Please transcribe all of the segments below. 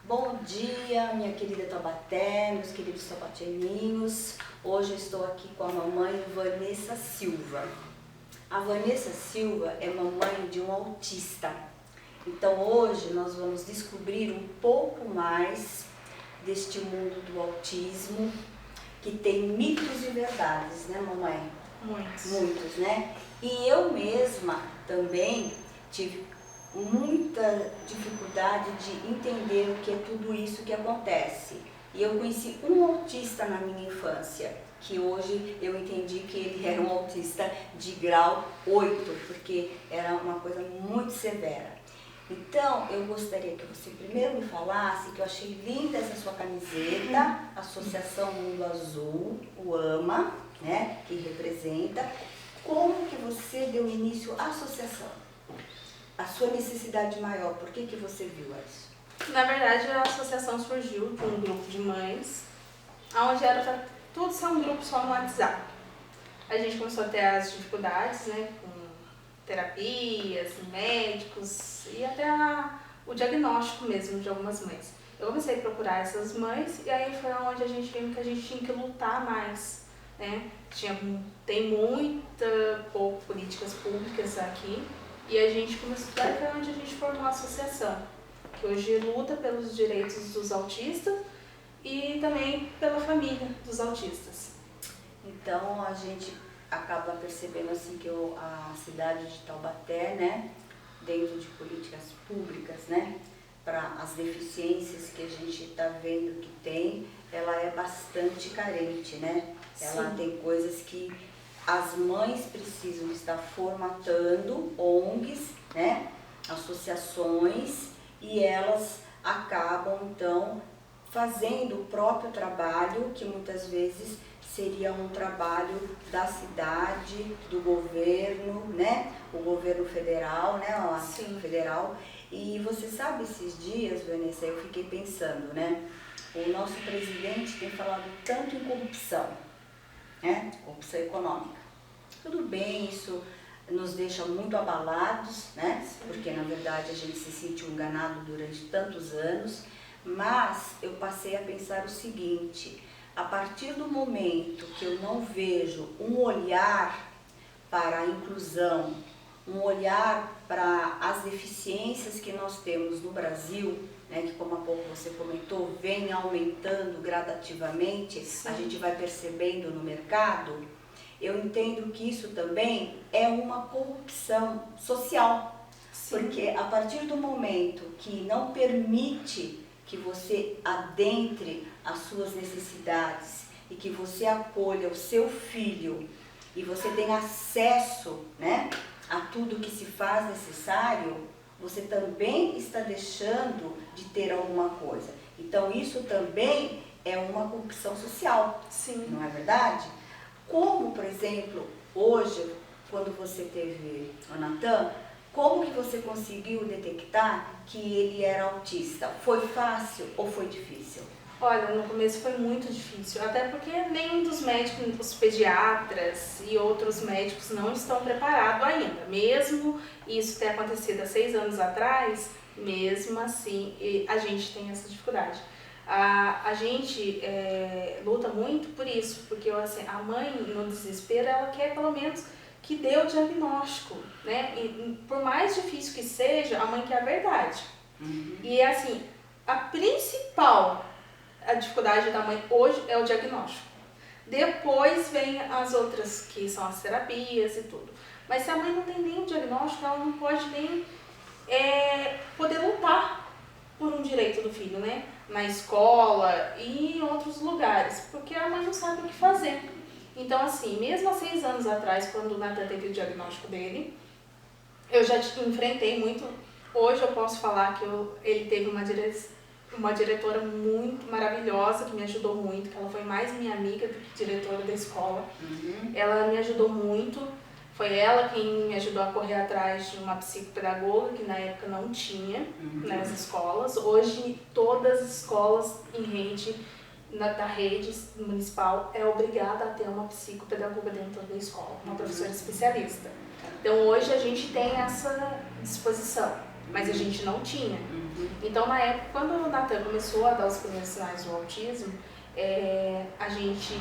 Bom dia, minha querida Taubaté, meus queridos taubateninhos. Hoje eu estou aqui com a mamãe Vanessa Silva. A Vanessa Silva é mamãe de um autista. Então hoje nós vamos descobrir um pouco mais deste mundo do autismo, que tem mitos e verdades, né, mamãe? Muitos. Muitos, né? E eu mesma também tive muita dificuldade de entender o que é tudo isso que acontece. E eu conheci um autista na minha infância, que hoje eu entendi que ele era um autista de grau 8, porque era uma coisa muito severa. Então, eu gostaria que você primeiro me falasse, que eu achei linda essa sua camiseta, Associação Mundo Azul, o AMA, né, que representa. Como que você deu início à associação? A sua necessidade maior, por que você viu isso? Na verdade, a associação surgiu de um grupo de mães, onde era para tudo ser um grupo só no WhatsApp. A gente começou a ter as dificuldades, né, com terapias, médicos e até o diagnóstico mesmo de algumas mães. Eu comecei a procurar essas mães e aí foi onde a gente viu que a gente tinha que lutar mais, né? Tem pouco políticas públicas aqui. E a gente começou a estudar, foi onde a gente formou a associação, que hoje luta pelos direitos dos autistas e também pela família dos autistas. Então a gente acaba percebendo assim que a cidade de Taubaté, né, dentro de políticas públicas, né, para as deficiências que a gente está vendo que tem, ela é bastante carente, né? Ela Sim. tem coisas que as mães precisam estar formatando ONGs, né, associações, e elas acabam então fazendo o próprio trabalho, que muitas vezes seria um trabalho da cidade, do governo, né, o governo federal, né, Sim. federal. E você sabe, esses dias, Vanessa, eu fiquei pensando, né, o nosso presidente tem falado tanto em corrupção, né? Corrupção econômica. Tudo bem, isso nos deixa muito abalados, né? Sim. Porque na verdade a gente se sentiu enganado durante tantos anos, mas eu passei a pensar o seguinte: a partir do momento que eu não vejo um olhar para a inclusão, um olhar para as deficiências que nós temos no Brasil, né, que como há pouco você comentou, vem aumentando gradativamente, Sim. a gente vai percebendo no mercado, eu entendo que isso também é uma corrupção social. Sim. Porque a partir do momento que não permite que você adentre as suas necessidades e que você acolha o seu filho e você tenha acesso, né, a tudo que se faz necessário, você também está deixando de ter alguma coisa. Então isso também é uma corrupção social. Sim. Não é verdade? Como, por exemplo, hoje, quando você teve o Natan, como que você conseguiu detectar que ele era autista? Foi fácil ou foi difícil? Olha, no começo foi muito difícil, até porque nenhum dos médicos, os pediatras e outros médicos não estão preparados ainda. Mesmo isso ter acontecido há 6 anos atrás, mesmo assim a gente tem essa dificuldade. A gente luta muito por isso, porque assim, a mãe, no desespero, ela quer pelo menos que dê o diagnóstico, né? E por mais difícil que seja, a mãe quer a verdade. Uhum. E assim, a dificuldade da mãe hoje é o diagnóstico. Depois vem as outras, que são as terapias e tudo. Mas se a mãe não tem nem o diagnóstico, ela não pode nem poder lutar por um direito do filho, né? Na escola e em outros lugares, porque a mãe não sabe o que fazer. Então, assim, mesmo há 6 anos atrás, quando o Natan teve o diagnóstico dele, eu já enfrentei muito. Hoje eu posso falar que ele teve uma diretora muito maravilhosa, que me ajudou muito, que ela foi mais minha amiga do que diretora da escola. Uhum. Ela me ajudou muito, foi ela quem me ajudou a correr atrás de uma psicopedagoga, que na época não tinha nas escolas. Hoje, todas as escolas em rede, da rede municipal, é obrigada a ter uma psicopedagoga dentro da escola, uma professora especialista. Então hoje a gente tem essa disposição. mas a gente não tinha. Então, na época, quando o Natan começou a dar os primeiros sinais do autismo, a gente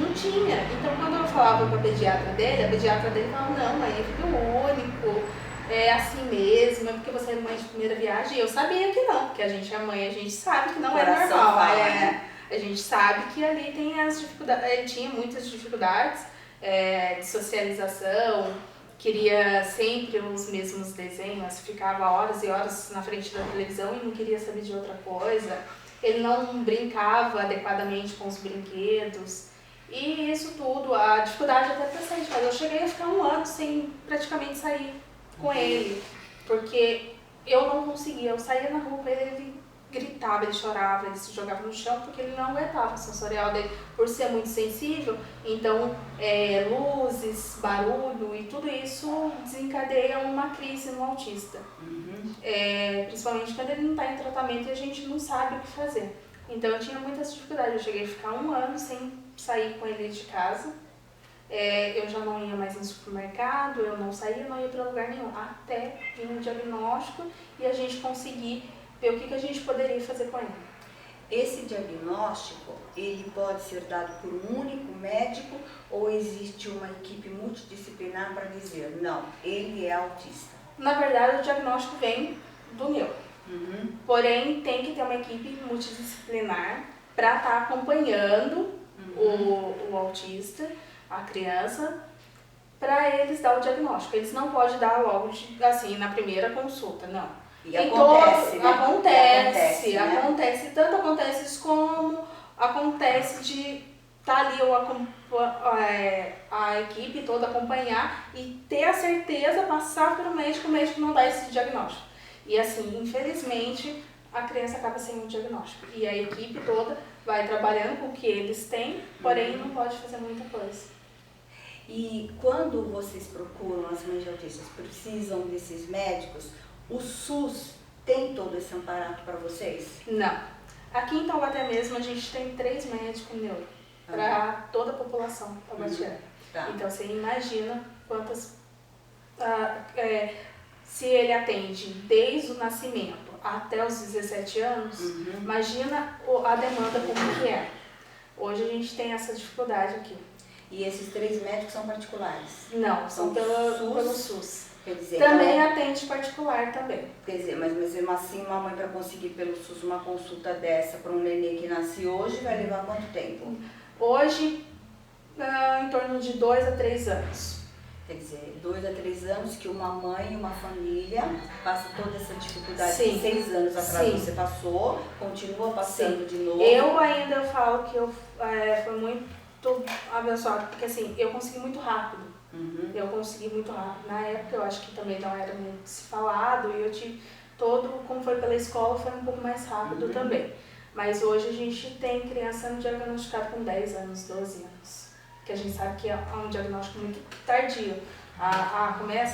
não tinha. Então, quando eu falava com a pediatra dele falava, não, mãe, é filho único, é assim mesmo, é porque você é mãe de primeira viagem. E eu sabia que não, porque a gente é mãe, a gente sabe que não é normal. Né? A gente sabe que ali tem as dificuldades, ele tinha muitas dificuldades de socialização, queria sempre os mesmos desenhos, ficava horas e horas na frente da televisão e não queria saber de outra coisa. Ele não brincava adequadamente com os brinquedos. E isso tudo, a dificuldade até para sair de casa. Eu cheguei a ficar 1 ano sem praticamente sair com ele, porque eu não conseguia. Eu saía na rua, ele gritava, ele chorava, ele se jogava no chão porque ele não aguentava o sensorial dele, por ser muito sensível. Então, luzes, barulho e tudo isso desencadeia uma crise no autista. Principalmente quando ele não está em tratamento e a gente não sabe o que fazer. Então, eu tinha muitas dificuldades. Eu cheguei a ficar 1 ano sem sair com ele de casa. Eu já não ia mais no supermercado, eu não saía, não ia para lugar nenhum, até vir um diagnóstico e a gente conseguir ver o que a gente poderia fazer com ele. Esse diagnóstico, ele pode ser dado por um único médico ou existe uma equipe multidisciplinar para dizer, não, ele é autista? Na verdade, o diagnóstico vem do neuro. Porém, tem que ter uma equipe multidisciplinar para estar acompanhando o autista, a criança, para eles dar o diagnóstico. Eles não podem dar logo, assim, na primeira consulta, não. E acontece, né? Acontece. Tanto acontece isso como acontece de estar ali a equipe toda acompanhar e ter a certeza, passar para o médico não dar esse diagnóstico. E assim, infelizmente, a criança acaba sem um diagnóstico. E a equipe toda vai trabalhando com o que eles têm, porém não pode fazer muita coisa. E quando vocês procuram, as mães de autistas precisam desses médicos, o SUS tem todo esse amparato para vocês? Não. Aqui em Taubaté mesmo a gente tem 3 médicos neuro para toda a população taubatiana. Então você imagina quantas... se ele atende desde o nascimento até os 17 anos, imagina a demanda como que é. Hoje a gente tem essa dificuldade aqui. E esses 3 médicos são particulares? Não, são pelo SUS. Quer dizer, também atende particular também. Quer dizer, mas mesmo assim, uma mãe para conseguir pelo SUS uma consulta dessa para um nenê que nasce hoje vai levar quanto tempo? Hoje, em torno de 2 a 3 anos. Quer dizer, 2 a 3 anos que uma mãe e uma família passa toda essa dificuldade que 6 anos atrás você passou, continua passando de novo. Eu falo que eu fui muito abençoada, porque assim, eu consegui muito rápido. Eu consegui muito rápido. Na época eu acho que também não era muito se falado e eu tive como foi pela escola, foi um pouco mais rápido também. Mas hoje a gente tem criança diagnosticada com 10 anos, 12 anos. Que a gente sabe que é um diagnóstico muito tardio.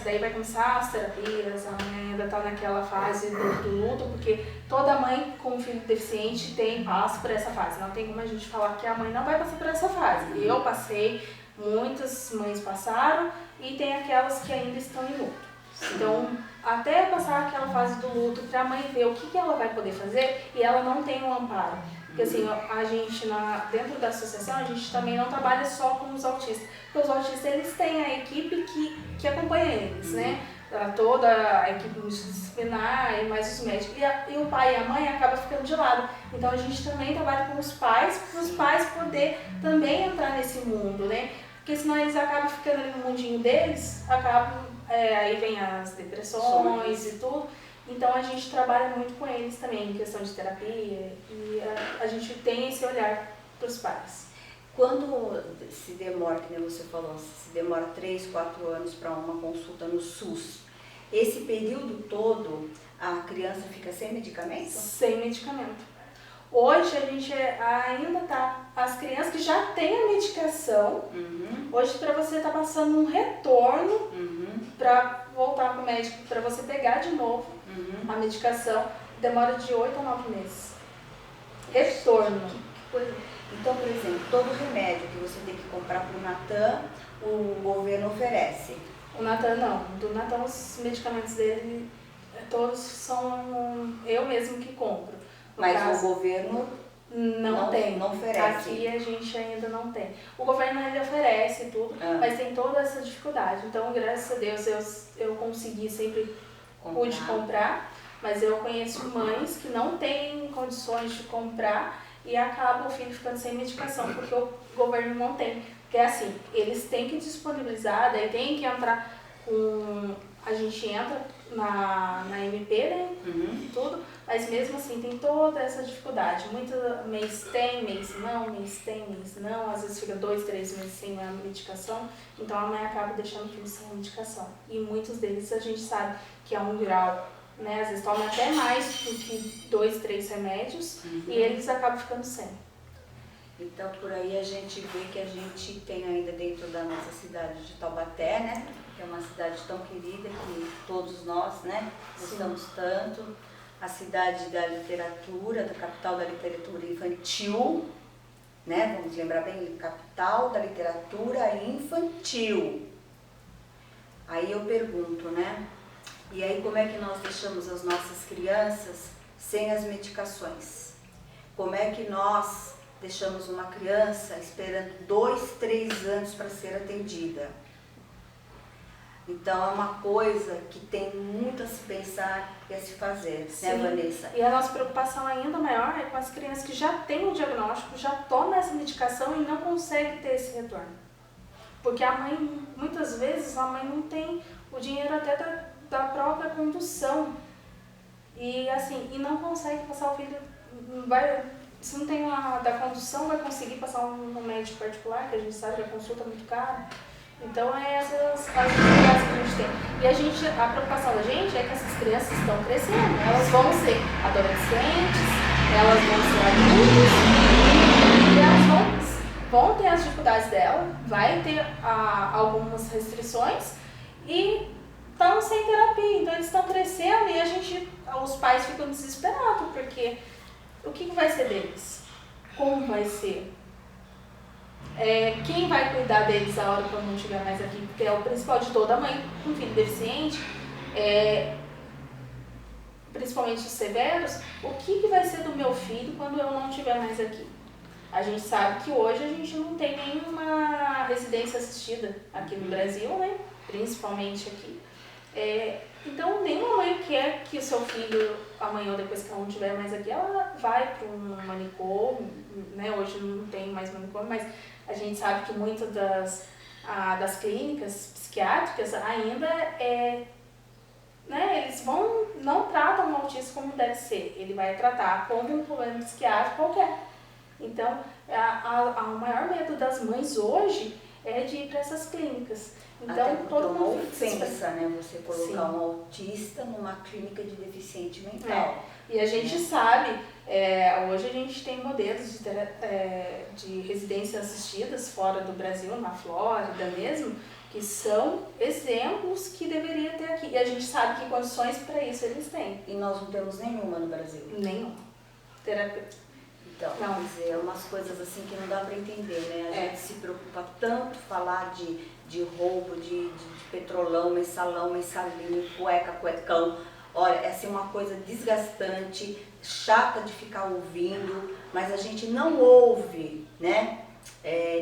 Daí vai começar as terapias, a mãe ainda está naquela fase do luto, porque toda mãe com um filho deficiente passa por essa fase. Não tem como a gente falar que a mãe não vai passar por essa fase. Eu passei, muitas mães passaram e tem aquelas que ainda estão em luto. Então, até passar aquela fase do luto, para a mãe ver o que ela vai poder fazer e ela não tem um amparo. Porque assim, a gente, dentro da associação, a gente também não trabalha só com os autistas. Porque os autistas, eles têm a equipe que acompanha eles, né? Toda a equipe multidisciplinar e mais os médicos. E o pai e a mãe acabam ficando de lado. Então a gente também trabalha com os pais, para os pais poderem também entrar nesse mundo, né? Porque senão eles acabam ficando ali no mundinho deles, aí vem as depressões e tudo. Então a gente trabalha muito com eles também, em questão de terapia, e a gente tem esse olhar para os pais. Quando se demora, que nem você falou, se demora 3, 4 anos para uma consulta no SUS, esse período todo a criança fica sem medicamento? Sem medicamento. Hoje a gente ainda as crianças que já têm a medicação, hoje para você estar passando um retorno para voltar para o médico, para você pegar de novo a medicação, demora de 8 a 9 meses. Retorno. Então, por exemplo, todo remédio que você tem que comprar para o Natan, o governo oferece? O Natan não. Do Natan os medicamentos dele todos são eu mesmo que compro. No Mas caso, o governo não tem. Não oferece. Aqui a gente ainda não tem. O governo ele oferece tudo, mas tem toda essa dificuldade. Então, graças a Deus, eu consegui sempre pude comprar, mas eu conheço mães que não têm condições de comprar e acaba o filho ficando sem medicação, porque o governo não tem. Porque é assim, eles têm que disponibilizar, daí tem que entrar com... A gente entra na MP, né? Tudo, mas mesmo assim tem toda essa dificuldade. Muito mês tem, mês não, mês tem, mês não. Às vezes fica 2, 3 meses sem a medicação, então a mãe acaba deixando o filho sem a medicação. E muitos deles a gente sabe que é 1 grau, né? Às vezes toma até mais do que 2, 3 remédios e eles acabam ficando sem. Então, por aí a gente vê que a gente tem ainda dentro da nossa cidade de Taubaté, né? Que é uma cidade tão querida que todos nós, né, gostamos tanto. A cidade da literatura, da capital da literatura infantil, né? Vamos lembrar bem, capital da literatura infantil. Aí eu pergunto, né? E aí como é que nós deixamos as nossas crianças sem as medicações? Como é que nós deixamos uma criança esperando 2, 3 anos para ser atendida? Então é uma coisa que tem muito a se pensar e a se fazer, né, Vanessa? E a nossa preocupação ainda maior é com as crianças que já têm o diagnóstico, já tomam essa medicação e não conseguem ter esse retorno. Porque a mãe, muitas vezes, a mãe não tem o dinheiro até da própria condução. E assim, e não consegue passar o filho, se não tem da condução, vai conseguir passar um médico particular, que a gente sabe que a consulta é muito cara. Então, essas as dificuldades que a gente tem. E a preocupação da gente é que essas crianças estão crescendo. Elas vão ser adolescentes, elas vão ser adultos, e elas vão ter as dificuldades dela, vai ter algumas restrições e estão sem terapia. Então, eles estão crescendo e os pais ficam desesperados, porque o que vai ser deles? Como vai ser? Quem vai cuidar deles a hora que eu não estiver mais aqui? Porque é o principal de toda mãe com filho deficiente, principalmente os severos, o que vai ser do meu filho quando eu não estiver mais aqui? A gente sabe que hoje a gente não tem nenhuma residência assistida aqui no Brasil, né? Principalmente aqui. Então, nenhuma mãe quer que o seu filho, amanhã ou depois que ela não estiver mais aqui, ela vai para um manicômio, né? Hoje não tem mais manicômio, mas a gente sabe que muitas das clínicas psiquiátricas ainda né, eles não tratam o autismo como deve ser, ele vai tratar como um problema psiquiátrico qualquer. Então, o maior medo das mães hoje é de ir para essas clínicas. Então, todo mundo ofensa, né? Você colocar um autista numa clínica de deficiente mental. E a gente sabe, hoje a gente tem modelos de residências assistidas fora do Brasil, na Flórida mesmo, que são exemplos que deveria ter aqui. E a gente sabe que condições para isso eles têm. E nós não temos nenhuma no Brasil? Nenhuma. Então, quer dizer, umas coisas assim que não dá para entender, né? A gente se preocupa tanto falar de roubo, de petrolão, mensalão, mensalinho, cueca, cuecão. Olha, é assim uma coisa desgastante, chata de ficar ouvindo, mas a gente não ouve, né?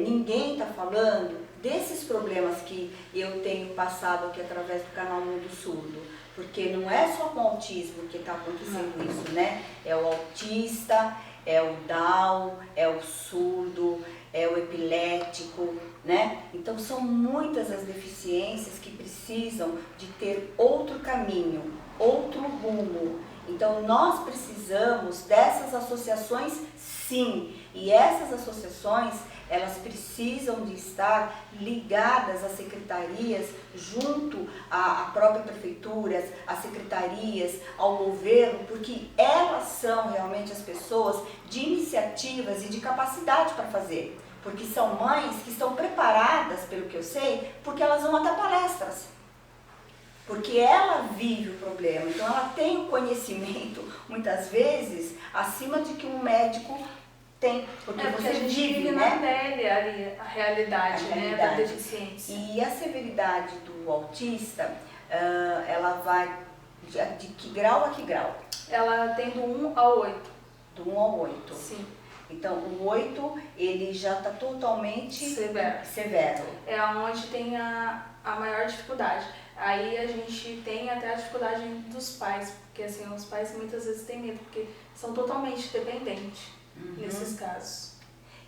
Ninguém está falando desses problemas que eu tenho passado aqui através do canal Mundo Surdo. Porque não é só com o autismo que está acontecendo isso, né? É o autista, é o Down, é o surdo, é o epilético, né? Então são muitas as deficiências que precisam de ter outro caminho, outro rumo. Então nós precisamos dessas associações, sim, e essas associações elas precisam de estar ligadas às secretarias, junto à própria prefeitura, às secretarias, ao governo, porque elas são realmente as pessoas de iniciativas e de capacidade para fazer. Porque são mães que estão preparadas, pelo que eu sei, porque elas vão até palestras. Porque ela vive o problema, então ela tem o conhecimento, muitas vezes, acima de que um médico tem, porque você vive, né? Na pele ali, a realidade, né, da deficiência. E a severidade do autista, ela vai De que grau a que grau? Ela tem do 1 ao 8. Do 1 ao 8. Sim. Então, o 8, ele já está totalmente severo. É onde tem a maior dificuldade. Aí a gente tem até a dificuldade dos pais, porque assim, os pais muitas vezes têm medo, porque são totalmente dependentes nesses casos.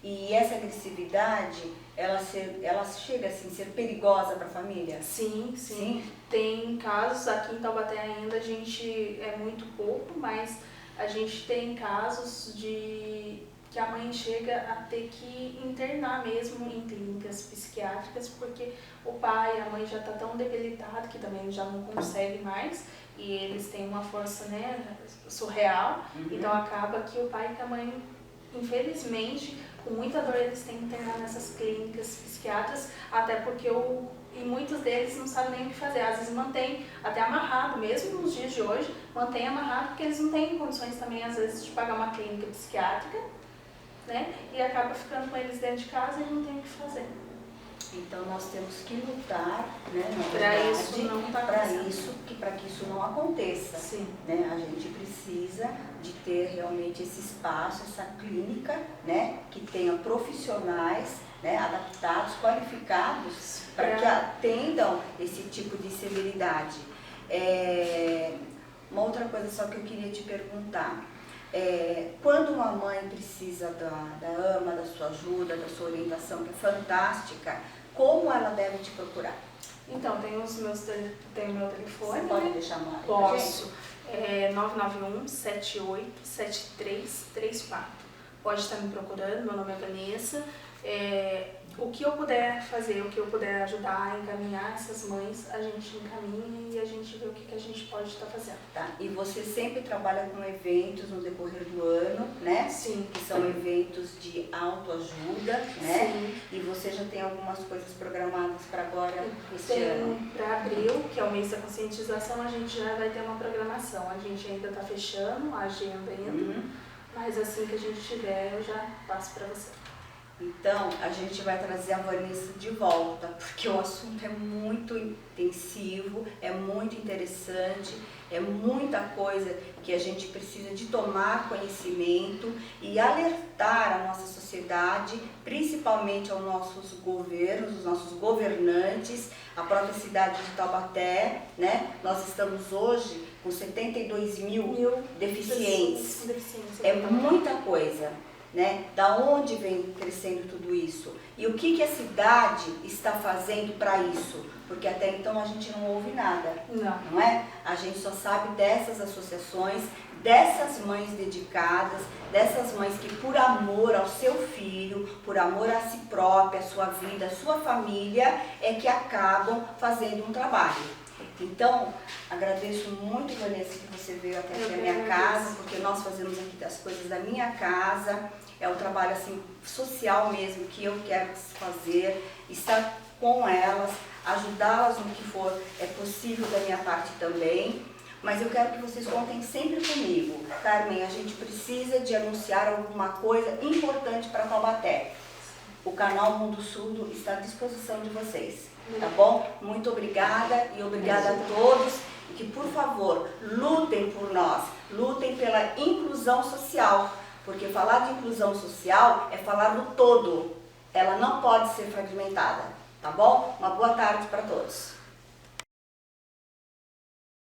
E essa agressividade, ela chega assim, a ser perigosa para a família? Sim. Tem casos, aqui em Taubaté ainda a gente é muito pouco, mas a gente tem casos de que a mãe chega a ter que internar mesmo em clínicas psiquiátricas, porque o pai e a mãe já está tão debilitado que também já não consegue mais, e eles têm uma força, né, surreal, então acaba que o pai e a mãe, infelizmente, com muita dor, eles têm que internar nessas clínicas psiquiátricas, até porque e muitos deles não sabem nem o que fazer, às vezes mantém até amarrado, mesmo nos dias de hoje, mantém amarrado porque eles não têm condições também, às vezes, de pagar uma clínica psiquiátrica, né? E acaba ficando com eles dentro de casa e não tem o que fazer. Então nós temos que lutar, né, para que isso não aconteça. Sim. Né? A gente precisa de ter realmente esse espaço, essa clínica, né, que tenha profissionais, né, adaptados, qualificados para que atendam esse tipo de severidade. Uma outra coisa só que eu queria te perguntar. Quando uma mãe precisa da AMA, da sua ajuda, da sua orientação, que é fantástica, como ela deve te procurar? Então, tem o meu telefone. Você pode deixar uma? Posso. 991-787334. Pode estar me procurando, meu nome é Vanessa. O que eu puder fazer, o que eu puder ajudar a encaminhar essas mães, a gente encaminha e a gente vê o que a gente pode estar fazendo. Tá. E você sempre trabalha com eventos no decorrer do ano, né? Sim. Que são eventos de autoajuda, né? Sim. E você já tem algumas coisas programadas para agora, este ano? Para abril, que é o mês da conscientização, a gente já vai ter uma programação. A gente ainda está fechando a agenda ainda, mas assim que a gente tiver, eu já passo para você. Então, a gente vai trazer a Vanessa de volta, porque o assunto é muito intensivo, é muito interessante, é muita coisa que a gente precisa de tomar conhecimento e alertar a nossa sociedade, principalmente aos nossos governos, os nossos governantes, a própria cidade de Taubaté, né? Nós estamos hoje com 72 mil deficientes. É muita coisa. Né? Da onde vem crescendo tudo isso? E o que a cidade está fazendo para isso? Porque até então a gente não ouve nada, não é? A gente só sabe dessas associações, dessas mães dedicadas, dessas mães que por amor ao seu filho, por amor a si própria, a sua vida, a sua família, é que acabam fazendo um trabalho. Então, agradeço muito, Vanessa, que você veio até aqui a minha casa, porque nós fazemos aqui as coisas da minha casa. É um trabalho assim, social mesmo, que eu quero fazer, estar com elas, ajudá-las no que for possível da minha parte também. Mas eu quero que vocês contem sempre comigo. Carmen, a gente precisa de anunciar alguma coisa importante para Taubaté. O canal Mundo Surdo está à disposição de vocês. Tá bom? Muito obrigada e obrigada a todos. E que, por favor, lutem por nós, lutem pela inclusão social, porque falar de inclusão social é falar do todo. Ela não pode ser fragmentada, tá bom? Uma boa tarde para todos.